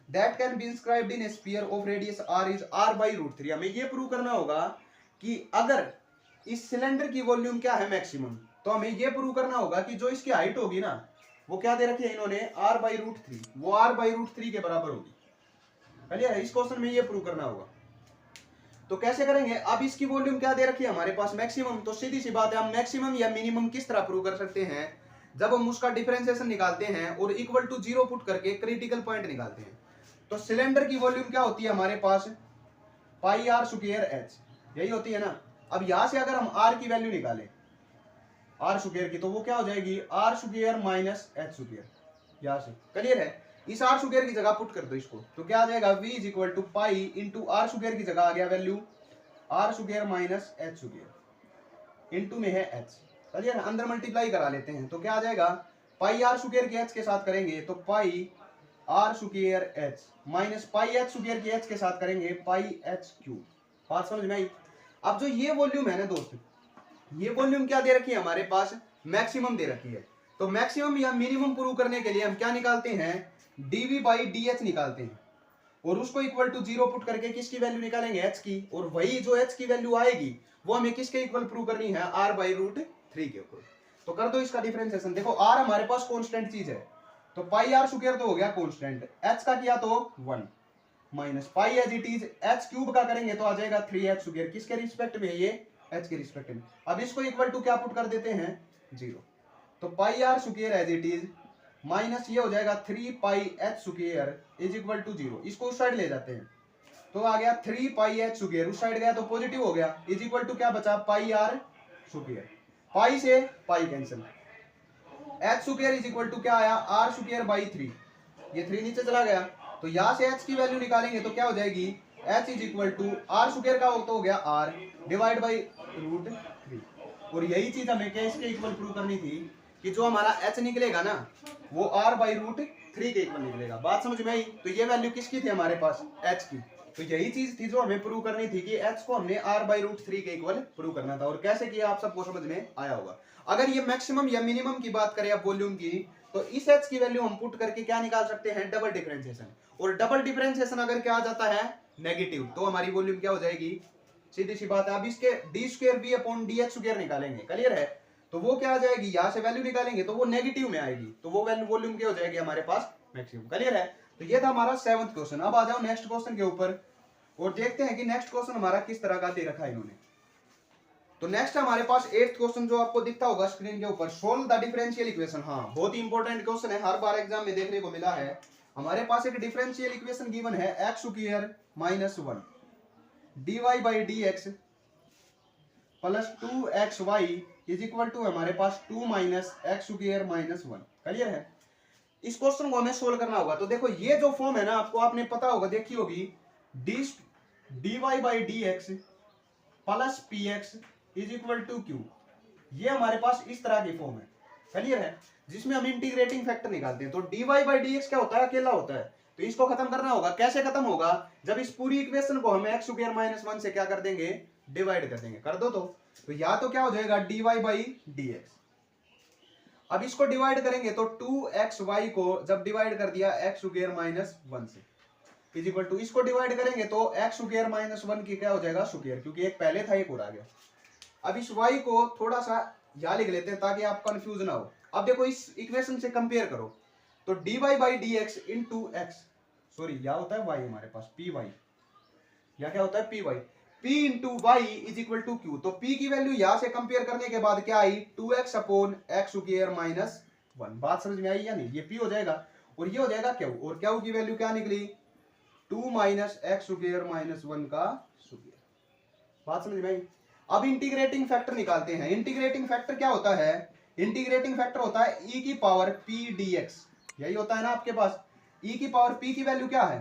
A: that can be inscribed in A sphere of radius r is r/√3। हमें ये प्रूव करना होगा कि अगर इस सिलेंडर की वॉल्यूम क्या है, मैक्सिमम, तो हमें ये प्रूव करना होगा कि जो इसकी हाइट होगी ना, वो क्या दे रखी है इन्होंने, r/√3, वो r/√3 के बराबर होगी। क्लियर है, इस क्वेश्चन में ये प्रूव करना होगा। तो कैसे करेंगे, अब इसकी वॉल्यूम क्या दे रखी है हमारे पास, मैक्सिमम। तो सीधी सी बात है, हम मैक्सिमम या मिनिमम किस तरह प्रूव कर सकते हैं, जब हम उसका डिफरेंशिएशन निकालते हैं और इक्वल टू 0 पुट करके क्रिटिकल पॉइंट निकालते हैं। तो सिलेंडर की वॉल्यूम क्या होती है हमारे पास, पाई r स्क्वायर h, यही होती है ना। अब यहां से अगर हम r की वैल्यू निकालें, r स्क्वायर की, तो वो क्या हो जाएगी, r square minus h square, यहां से। क्लियर है, इस r स्क्वायर की जगह पुट कर दो इसको, तो क्या आ जाएगा, v is equal to pi into r square की जगह आ गया value r square minus h square, into में है h। क्लियर है, अंदर मल्टीप्लाई करा लेते हैं, तो क्या आ जाएगा, पाई r स्क्वायर के h के साथ करेंगे तो pi r square h minus pi h square के h के साथ करेंगे पाई h क्यूब। बात समझ में आई। अब जो ये वॉल्यूम है ना दोस्त, ये वॉल्यूम क्या दे रखी है हमारे पास, मैक्सिमम दे रखी है। तो मैक्सिमम या मिनिमम प्रूव करने के लिए हम क्या निकालते हैं, dv/dh निकालते हैं, और उसको इक्वल टू 0 पुट करके किसकी वैल्यू निकालेंगे, h की। और वही जो h की वैल्यू आएगी वो हमें किसके इक्वल प्रूव करनी है, r/√3 के ऊपर। तो कर दो इसका डिफरेंशिएशन। देखो r हमारे पास कांस्टेंट चीज है, तो पाई r स्क्वायर तो हो गया कांस्टेंट, h का किया तो 1 minus pi as it is h cube का करेंगे तो आ जाएगा 3h स्क्वायर। किसके रिस्पेक्ट में, ये h के रिस्पेक्ट में। अब इसको इक्वल टू क्या पुट कर देते हैं, 0। तो pi r square as it is minus ये हो जाएगा 3 pi h square is equal to 0। इसको उस साइड ले जाते हैं तो आ गया 3 पाई h स्क्वायर, उस साइड गया तो पॉजिटिव हो गया, इज इक्वल टू क्या बचा, पाई r स्क्वायर। पाई से pi cancel, h square is equal to क्या आया, r स्क्वायर बाई 3, ये 3 नीचे चला गया। तो यहां से h की वैल्यू निकालेंगे तो क्या हो जाएगी, h is equal to r square का तो हो गया r डिवाइड बाई √3। और यही चीज हमें क्या इसके इक्वल प्रूव करनी थी कि जो हमारा h निकलेगा ना वो r/√3 के इक्वल निकलेगा। बात समझ में आई। तो ये वैल्यू किसकी थी हमारे पास, h की। तो यही चीज थी जो हमें प्रूव करनी थी कि h को हमने r/√3 के इक्वल प्रूव करना था। और कैसे किया आप सबको समझ में आया होगा। अगर ये मैक्सिमम या मिनिमम की बात करें आप वॉल्यूम की, तो इस h की वैल्यू हम पुट करके क्या निकाल सकते हैं, डबल डिफरेंशिएशन। और डबल डिफरेंशिएशन अगर क्या आ जाता है, नेगेटिव, तो हमारी वॉल्यूम क्या हो जाएगी, सीधी सी बात है। अब इसके d²v/dh² निकालेंगे। क्लियर है, तो वो क्या आ जाएगी, यहां से वैल्यू निकालेंगे तो वो नेगेटिव में आएगी, तो वो वैल्यू वॉल्यूम क्या हो जाएगी हमारे पास, मैक्सिमम। क्लियर है, तो ये था हमारा 7th क्वेश्चन। अब आ जाओ नेक्स्ट क्वेश्चन के ऊपर और देखते हैं कि नेक्स्ट क्वेश्चन हमारा किस तरह का दे रखा है इन्होंने। तो नेक्स्ट हमारे पास 8th क्वेश्चन जो आपको दिखता होगा स्क्रीन के ऊपर, सोल्व द डिफरेंशियल इक्वेशन। हाँ, बहुत ही इंपॉर्टेंट क्वेश्चन है, हर बार एग्जाम में देखने को मिला है। हमारे पास एक डिफरेंशियल इक्वेशन गिवन है x² - 1 d y by d x plus 2xy is equal to हमारे पास 2 minus x square minus 1। Clear है? इस क्वेश्चन को हमें सोल्व करना होगा। तो देखो ये जो फॉर्म है ना, आपको आपने पता होगा, देखी होगी, d y by d x plus p x is equal to q. ये हमारे पास इस तरह की फॉर्म है। क्लियर है? जिसमें हम इंटीग्रेटिंग फैक्टर निकालते हैं। तो d y by d x क्या होता है? अकेला होता है। तो इसको खत्म करना होगा। कैसे खत्म होगा? जब इस पूरी इक्वेशन को हम एक्स स्क्वायर माइनस 1 से क्या कर देंगे? डिवाइड कर देंगे। कर दो तो या तो क्या हो जाएगा? D y by d x. अब इसको डिवाइड करेंगे तो 2xy को जब डिवाइड कर दिया एक्स स्क्वायर माइनस 1 से इज इक्वल टू, इसको डिवाइड करेंगे तो एक्स स्क्वायर माइनस 1 की क्या हो जाएगा? स्क्वायर, क्योंकि एक पहले था एक और आ गया। अब इस y को थोड़ा सा यहाँ लिख लेते हैं ताकि आप कंफ्यूज ना हो। अब देखो इस इक्वेशन से कंपेयर करो तो dy by d x into x, sorry यहाँ होता है y हमारे पास पी वाई, या क्या होता है? P y, p into y is equal to q. तो p की वैल्यू यहां से कंपेयर करने के बाद क्या आई? 2x upon x square minus 1। बात समझ में आई या नहीं? ये p हो जाएगा और ये हो जाएगा क्यू, और क्यू की वैल्यू क्या निकली? 2 माइनस एक्स स्क्वायर माइनस 1 का स्क्वायर। बात समझ में आई? अब इंटीग्रेटिंग फैक्टर निकालते हैं। इंटीग्रेटिंग फैक्टर क्या होता है? इंटीग्रेटिंग फैक्टर होता है e की पावर p dx। यही होता है ना आपके पास। e की पावर p की वैल्यू क्या है?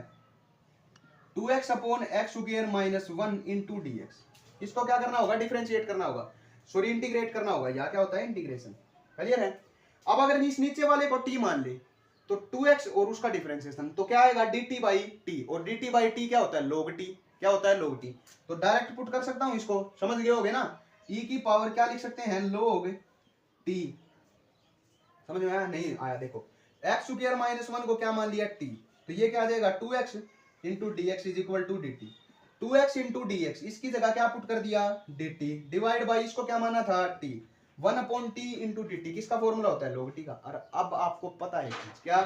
A: 2x upon x square minus 1 into d x. इसको क्या करना होगा? डिफरेंशिएट करना होगा, सॉरी इंटीग्रेट करना होगा। या क्या होता है? इंटीग्रेशन। क्लियर है? अब अगर इस नीचे वाले को t मान ले तो 2x और उसका डिफरेंशिएशन तो क्या आएगा? dt बाई टी, और dt बाई टी क्या होता है? log t। क्या होता है? log t। तो डायरेक्ट पुट कर सकता हूं इसको, समझ गए होगे ना? e की पावर क्या लिख सकते हैं? log t। समझ में आया? नहीं आया? देखो एक्स स्क्वायर माइनस 1 को क्या मान लिया? t, तो ये क्या आ जाएगा? 2x into d x is equal to d t. 2x into d x, इसकी जगह क्या पुट कर दिया? डी टी, डिवाइड बाई इसको क्या माना था? t। 1 upon T into D T, किसका फॉर्मूला होता है? log t का। और अब आपको पता है क्या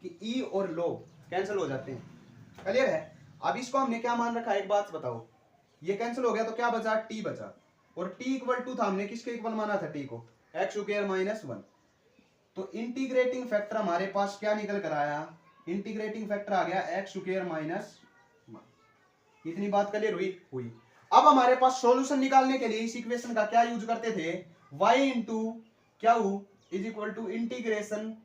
A: कि e और log कैंसिल हो जाते हैं। क्लियर है? अब इसको हमने क्या मान रखा है? एक बात बताओ, ये कैंसिल हो गया तो क्या बचा? t बचा, और t इक्वल टू था, हमने किसके इक्वल माना था? t को, एक्स स्क्वायर माइनस 1। तो इंटीग्रेटिंग फैक्टर हमारे पास क्या निकल कर आया? इंटीग्रेटिंग फैक्टर आ गया एक्स स्क्वायर माइनस 1। इतनी बात क्लियर हुई। अब हमारे पास सॉल्यूशन निकालने के लिए इस इक्वेशन का क्या यूज करते थे? y into q is equal to integration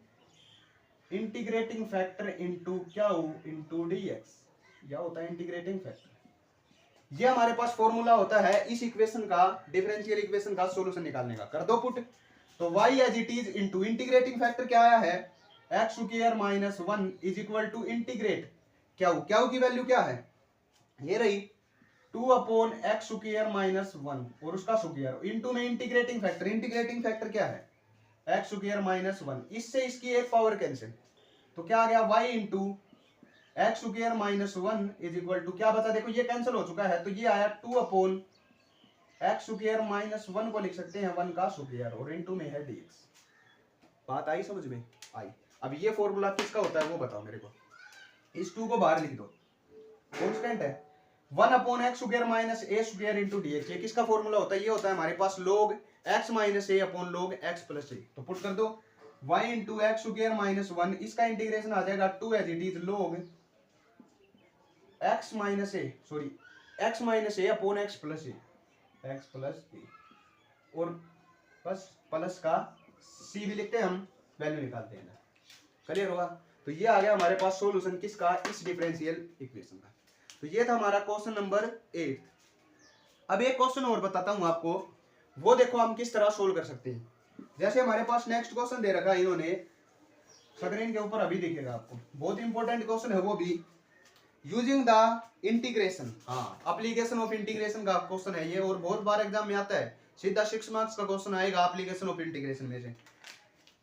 A: integrating factor into q into d x. यह होता है इंटीग्रेटिंग फैक्टर। ये हमारे पास फॉर्मूला होता है इस इक्वेशन का, डिफरेंशियल इक्वेशन का सॉल्यूशन निकालने का। कर दो पुट, तो y as it is into integrating factor क्या आया है? X square minus 1 is equal to integrate q की वैल्यू क्या है? ये रही 2 अपॉन एक्स स्क्वायर माइनस 1 और उसका स्क्वायर इंटू में इंटीग्रेटिंग फैक्टर। इंटीग्रेटिंग फैक्टर क्या है? X square minus 1। इससे इसकी एक पावर कैंसिल, तो क्या आ गया? y into x square minus 1 is equal to क्या बचा? देखो ये कैंसिल हो चुका है, तो ये आया 2 अपॉन एक्स स्क्वायर माइनस 1 को लिख सकते हैं 1 का स्क्वायर, और इंटू में है dx। बात आई समझ में? आई। अब ये फॉर्मूला किसका होता है वो बताओ मेरे को। इस 2 को बाहर लिख दो, कांस्टेंट है 1 upon x square minus a square into d x. ये किसका फॉर्मूला होता है? ये होता है हमारे पास log x minus a upon log x plus a. तो पुट कर दो y into x square minus 1, इसका इंटीग्रेशन आ जाएगा 2 as it is log x minus a, sorry x minus a upon x plus a, x plus a, और बस plus का c भी लिखते हैं हम, वैल्यू निकालते हैं। क्लियर होगा? तो ये आ गया हमारे पास सॉल्यूशन किसका? इस डिफरेंशियल इक्वेशन का। तो ये था हमारा क्वेश्चन नंबर 8। अब एक क्वेश्चन और बताता हूं आपको, वो देखो हम किस तरह सोल्व कर सकते हैं। जैसे हमारे पास नेक्स्ट क्वेश्चन दे रखा है इन्होंने, स्क्रीन के ऊपर अभी दिखेगा आपको, बहुत इंपॉर्टेंट क्वेश्चन है वो भी, यूजिंग द इंटीग्रेशन। हाँ, एप्लीकेशन ऑफ इंटीग्रेशन का क्वेश्चन है ये, और बहुत बार एग्जाम में आता है। सीधा 6 मार्क्स का क्वेश्चन आएगा एप्लीकेशन ऑफ इंटीग्रेशन में से।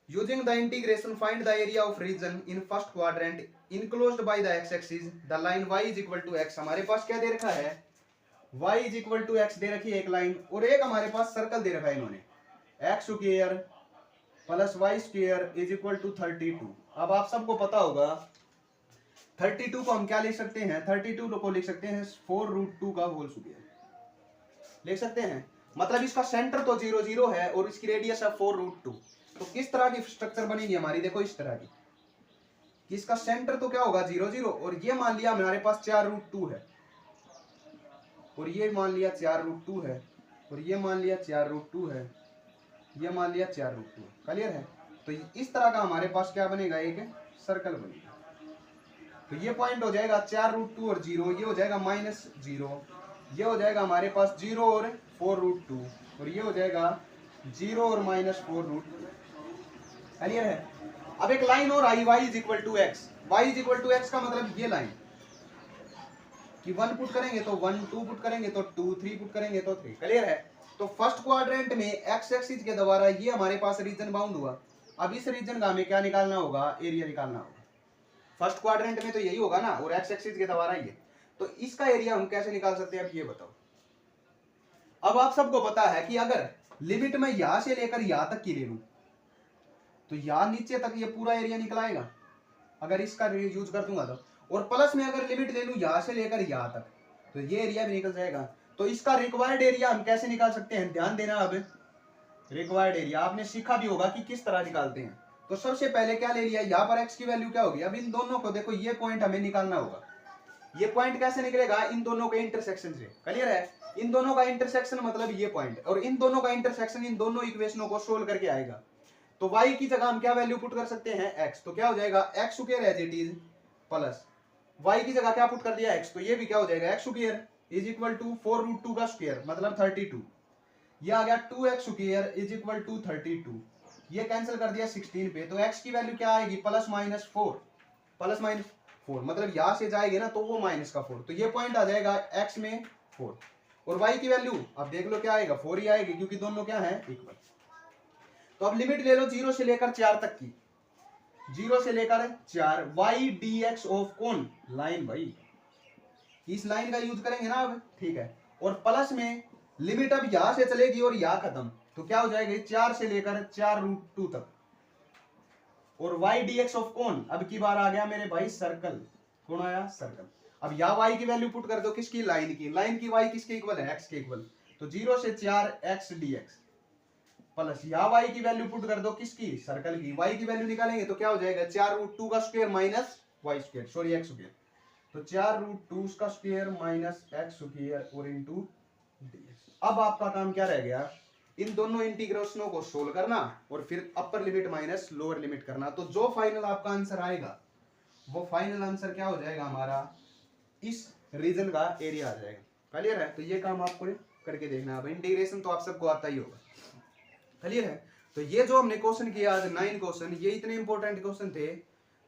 A: Using the integration, find the area of region in first quadrant enclosed by the x-axis. The line y is equal to x। हमारे पास क्या दे रखा है? y is equal to x दे रखी है एक लाइन, और एक हमारे पास सर्कल दे रखा है इन्होंने, x square plus y square is equal to 32। अब आप सबको पता होगा 32 को हम क्या लिख सकते हैं? 32 को लिख सकते हैं 4√2 का होल स्क्वायर लिख सकते हैं। मतलब इसका सेंटर तो 0 0 है और इसकी रेडियस है 4√2। तो किस तरह की स्ट्रक्चर बनेगी हमारी? देखो इस तरह की, इसका सेंटर तो क्या होगा? 0 0, और ये मान लिया हमारे पास 4√2 है। और ये मान लिया 4√2 है, और ये मान लिया 4√2 है, ये मान लिया 4√2 है। क्लियर है? तो इस तरह का हमारे पास क्या बनेगा, एक सर्कल बनेगा। तो ये पॉइंट हो जाएगा 4√2 और 0, ये हो जाएगा -0, ये हो जाएगा हमारे पास 0 और 4√2, और ये हो जाएगा 0 और -4√2। क्लियर है? अब एक लाइन और आई, y = x। y = x का मतलब ये लाइन कि 1 पुट करेंगे तो 1, 2 पुट करेंगे तो 2, 3 पुट करेंगे तो 3। क्लियर है? तो फर्स्ट क्वाड्रेंट में एक्स एक्सिस के द्वारा ये हमारे पास रीजन बाउंड हुआ। अब इस रीजन का हमें क्या निकालना होगा, एरिया निकालना होगा। फर्स्ट क्वाड्रेंट में तो यही होगा ना, और एक्स एक्सिस के द्वारा ये, तो इसका एरिया हम कैसे निकाल सकते हैं, अब ये बताओ। अब आप सबको पता है कि अगर लिमिट में यहां से लेकर यहां तक की ले लूं तो यहां नीचे तक ये पूरा एरिया निकल आएगा, अगर इसका यूज कर दूंगा तो। और प्लस में अगर लिमिट ले लूं यहां से लेकर यहां तक तो ये एरिया भी निकल जाएगा। तो इसका रिक्वायर्ड एरिया हम कैसे निकाल सकते हैं, ध्यान देना। अब रिक्वायर्ड एरिया आपने सीखा भी होगा कि किस तरह निकालते हैं। तो सबसे पहले क्या ले लिया, यहाँ पर एक्स की वैल्यू क्या होगी। अब इन दोनों को देखो, ये पॉइंट हमें निकालना होगा। ये पॉइंट कैसे निकलेगा, इन दोनों के इंटरसेक्शन से। क्लियर है? इन दोनों का इंटरसेक्शन मतलब ये पॉइंट, और इन दोनों का इंटरसेक्शन इन दोनों इक्वेशनों को सोल्व करके आएगा। तो y की जगह हम क्या वैल्यू पुट कर सकते हैं, x। तो क्या हो जाएगा, x square as it is plus y की जगह क्या पुट कर दिया, x। तो ये भी क्या हो जाएगा, x square is equal to 4√2 का स्क्वायर मतलब 32। ये आ गया 2x square is equal to 32। ये कैंसिल कर दिया 16 पे, तो x की वैल्यू क्या आएगी, +-4। +-4 मतलब यहां से जाएगी ना तो वो माइनस का 4, तो ये पॉइंट आ जाएगा x में 4। और y की वैल्यू अब देख लो क्या आएगा, 4 ही आएगी, क्योंकि दोनों क्या है, इक्वल। तो अब लिमिट ले लो 0 से लेकर 4 तक की, 0 से लेकर 4, y dx ऑफ कौन, लाइन। भाई इस लाइन का यूज करेंगे ना अब, ठीक है। और प्लस में लिमिट अब यहां से चलेगी और यहां खत्म, तो क्या हो जाएगा, 4 से लेकर 4√2 तक। और y dx ऑफ कौन, अब की बार आ गया मेरे भाई सर्कल। कौन आया, सर्कल। अब या y की वैल्यू पुट कर दो, किसकी, लाइन की। लाइन की y किसके इक्वल है, x के इक्वल। तो 0 से 4 x dx प्लस या y की वैल्यू पुट कर दो, किसकी, सर्कल की। y की वैल्यू निकालेंगे तो क्या हो जाएगा, 4√2 का square minus y square, sorry x square. तो 4√2 का स्क्वायर माइनस x स्क्वायर और इनटू dx। अब आपका काम क्या रह गया, इन दोनों इंटीग्रेशनों को सोल्व करना और फिर upper limit minus lower limit करना। तो जो फाइनल आपका आंसर आएगा वो फाइनल आंसर क्या हो जाएगा हमारा, इस रीजन का एरिया आ जाएगा। क्लियर है? तो ये काम आपको करके देखना। अब इंटीग्रेशन तो आप सबको आता ही होगा। क्लियर है? तो ये जो हमने क्वेश्चन किया आज 9 क्वेश्चन, ये इतने इंपॉर्टेंट क्वेश्चन थे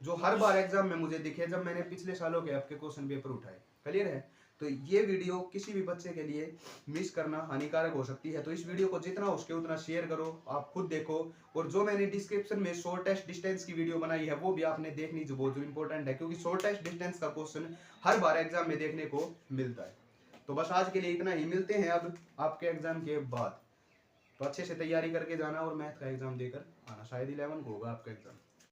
A: जो हर बार एग्जाम में मुझे दिखे जब मैंने पिछले सालों के आपके क्वेश्चन पेपर उठाए। क्लियर है? तो ये वीडियो किसी भी बच्चे के लिए मिस करना हानिकारक हो सकती है, तो इस वीडियो को जितना हो सके उतना शेयर करो, आप खुद देखो। और जो मैंने डिस्क्रिप्शन में शॉर्टेस्ट डिस्टेंस की वीडियो बनाई है वो भी आपने देखनी, जो बहुत इंपॉर्टेंट है, क्योंकि शॉर्टेस्ट डिस्टेंस का क्वेश्चन हर बार एग्जाम में देखने को मिलता है। तो बस आज के लिए इतना ही, मिलते हैं अब आपके एग्जाम के बाद। तो अच्छे से तैयारी करके जाना और मैथ का एग्जाम देकर आना, शायद 11 को होगा आपका एग्जाम।